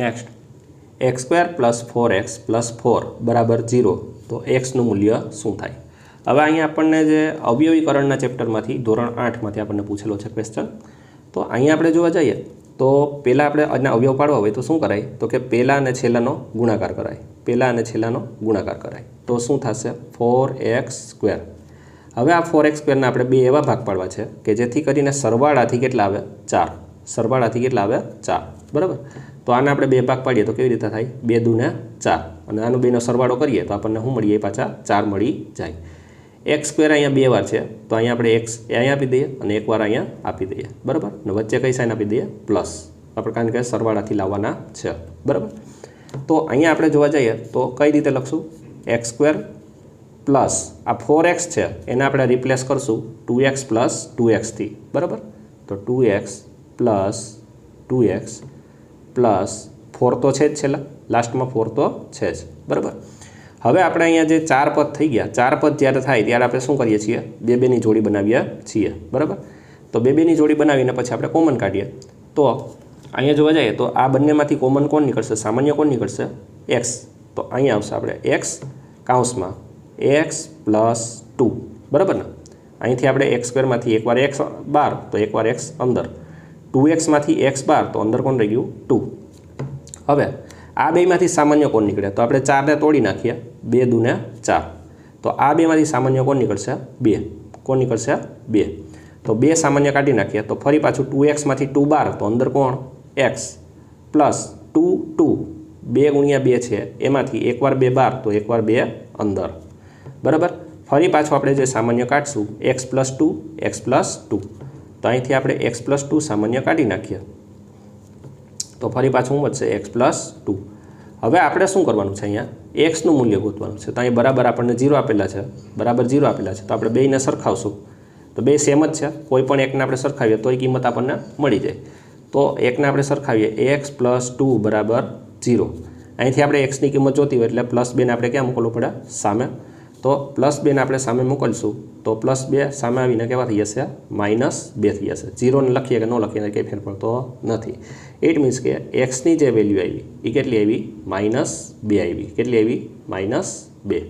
Next x² + 4x + 4 બરાબર 0 તો xનું મૂલ્ય શું થાય? હવે અહીંયા આપણને જે અવયવીકરણના ચેપ્ટરમાંથી ધોરણ 8માંથી આપણને પૂછેલો છે ક્વેશ્ચન. તો અહીંયા આપણે જોવા જઈએ તો પહેલાં આપણે આના અવયવ પાડવા હોય તો શું કરાય? તો કે પહેલાં અને છેલ્લાનો ગુણાકાર કરાય. પહેલાં અને છેલ્લાનો ગુણાકાર કરાય તો શું થશે? 4x². હવે આ 4x² આપણે બે એવા ભાગ પાડવા છે કે જેથી કરીને સરવાળાથી કેટલા આવે? 4. સરવાળાથી કેટલા આવે? 4. બરાબર. તો આને આપણે બે ભાગ પાડીએ તો કેવી રીતે થાય? 2 × 2 = 4 અને આનો બેનો સરવાળો કરીએ તો આપણને શું મળીએ? પાછા 4 મળી જાય. x² અહીંયા બે વાર છે તો અહીંયા આપણે x અહીંયા આપી દઈએ અને એક વાર અહીંયા આપી દઈએ. બરાબર. અને વચ્ચે કઈ સાઇન આપી દઈએ? પ્લસ. આપણે કારણ કે સરવાળાથી લાવવાના છે. બરાબર. તો અહીંયા આપણે જોવા જઈએ તો કઈ રીતે લખશું? x² પ્લસ આ 4x છે એને આપણે રિપ્લેસ કરશું 2x + 2x થી. બરાબર. તો 2x + 2x પ્લસ 4 તો છે જ છેલ્લા, લાસ્ટમાં 4 તો છે જ. બરાબર. હવે આપણે અહીંયા જે 4 પદ થઈ ગયા, 4 પદ જ્યારે થાય ત્યારે આપણે શું કરીએ છીએ? 2 2ની જોડી બનાવીએ છીએ. બરાબર. તો 2 2ની જોડી બનાવીને પછી આપણે કોમન કાઢીએ તો અહીંયા જોવા જઈએ તો આ બંનેમાંથી કોમન કોણ નીકળશે? સામાન્ય કોણ નીકળશે? x. તો અહીંયા આવશે આપણે x કૌંસમાં x + 2. બરાબર ને? અહીંથી આપણે x² માંથી એકવાર x બહાર તો એકવાર x અંદર, 2x માંથી x બહાર તો અંદર કોણ રહી ગયું? 2. હવે આ બેમાંથી સામાન્ય કોણ નીકળે? તો આપણે 4ને તોડી નાખીએ. 2 × 2 = 4. તો આ બેમાંથી સામાન્ય કોણ નીકળશે? 2. કોણ નીકળશે? 2. તો 2 સામાન્ય કાઢી નાખીએ તો ફરી પાછું 2x માંથી 2 બહાર તો અંદર કોણ? x પ્લસ 2 2 2 × 2 છે એમાંથી એકવાર 2 બહાર તો એકવાર 2 અંદર. બરાબર. ફરી પાછું આપણે જે સામાન્ય કાઢશું x + 2 x + 2 તો અહીંથી આપણે x + 2 સામાન્ય કાઢી નાખીએ તો ફરી પાછું વધશે x + 2. હવે આપણે શું કરવાનું છે? અહીંયા xનું મૂલ્ય ગોતવાનું છે. તો અહીં બરાબર આપણને 0 આપેલા છે, બરાબર 0 આપેલા છે તો આપણે બેયને સરખાવશું તો બે સેમ જ છે. કોઈ પણ એકને આપણે સરખાવીએ તો એ કિંમત આપણને મળી જાય. તો એકને આપણે સરખાવીએ x + 2 બરાબર 0. અહીંથી આપણે xની કિંમત જોતી હોય એટલે +2ને આપણે ક્યાં મોકલવું પડે? સામે. તો +2ને આપણે સામે મોકલશું તો +2 સામે આવીને કેવા થઈ જશે? -2 થઈ જશે. 0ને લખીએ કે ન લખીએ કંઈ ફેર પડતો નથી. ઇટ મીન્સ કે xની જે વેલ્યુ આવી એ કેટલી આવી? -2 આવી. કેટલી આવી? -2.